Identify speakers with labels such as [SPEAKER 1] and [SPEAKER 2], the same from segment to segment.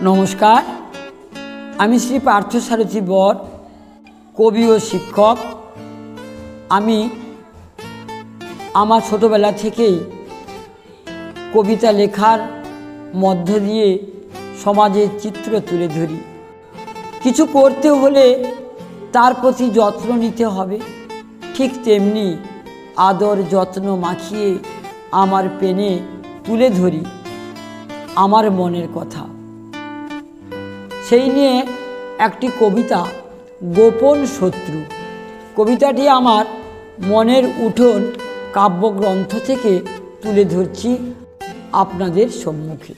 [SPEAKER 1] নমস্কার, আমি শ্রী পার্থসারথী বর, কবি ও শিক্ষক। আমি আমার ছোটোবেলা থেকেই কবিতা লেখার মধ্য দিয়ে সমাজের চিত্র তুলে ধরি। কিছু করতে হলে তার প্রতি যত্ন নিতে হবে, ঠিক তেমনি আদর যত্ন মাখিয়ে আমার পেনে তুলে ধরি আমার মনের কথা। সেই নিয়ে একটি কবিতা, গোপন শত্রু। কবিতাটি আমার মনের উঠোন কাব্যগ্রন্থ থেকে তুলে ধরছি আপনাদের সম্মুখে।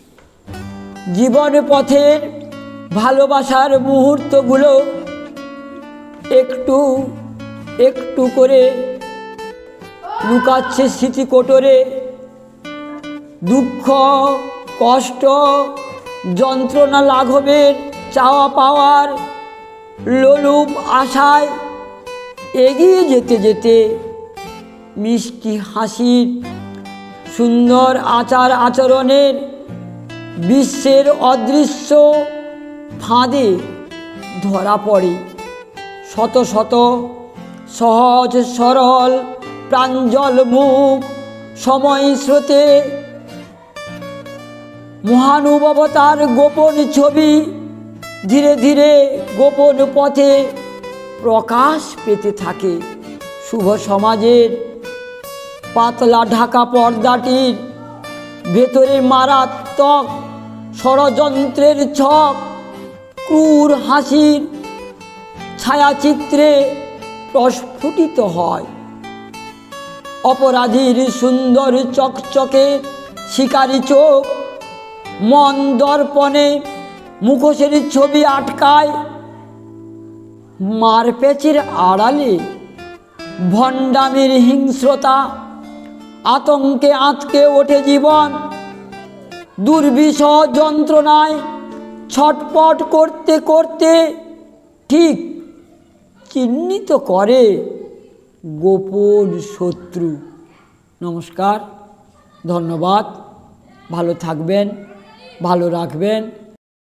[SPEAKER 1] জীবন পথের ভালোবাসার মুহূর্তগুলো একটু একটু করে লুকাচ্ছে স্মৃতিকোটরে। দুঃখ, কষ্ট, যন্ত্রণা লাঘবের চাওয়া পাওয়ার লোলুপ আশায় এগিয়ে যেতে যেতে মিষ্টি হাসির, সুন্দর আচার আচরণের বিশ্বের অদৃশ্য ফাঁদে ধরা পড়ে শত শত সহজ সরল প্রাঞ্জল মুখ। সময় স্রোতে মহানুভবতার গোপন ছবি ধীরে ধীরে গোপন পথে প্রকাশ পেতে থাকে। শুভ সমাজের পাতলা ঢাকা পর্দাটির ভেতরে মারাত্মক ষড়যন্ত্রের ছক, ক্রূর হাসির ছায়াচিত্রে প্রস্ফুটিত হয়। অপরাধীর সুন্দর চকচকে শিকারী চোখ, মন দর্পণে মুখোশের ছবি আটকায়। মারপ্যাচের আড়ালে ভণ্ডামির হিংস্রতা, আতঙ্কে আঁতকে ওঠে জীবন। দুর্বিষহ যন্ত্রণায় ছটপট করতে করতে ঠিক চিহ্নিত করে গোপন শত্রু। নমস্কার, ধন্যবাদ। ভালো থাকবেন, ভালো রাখবেন।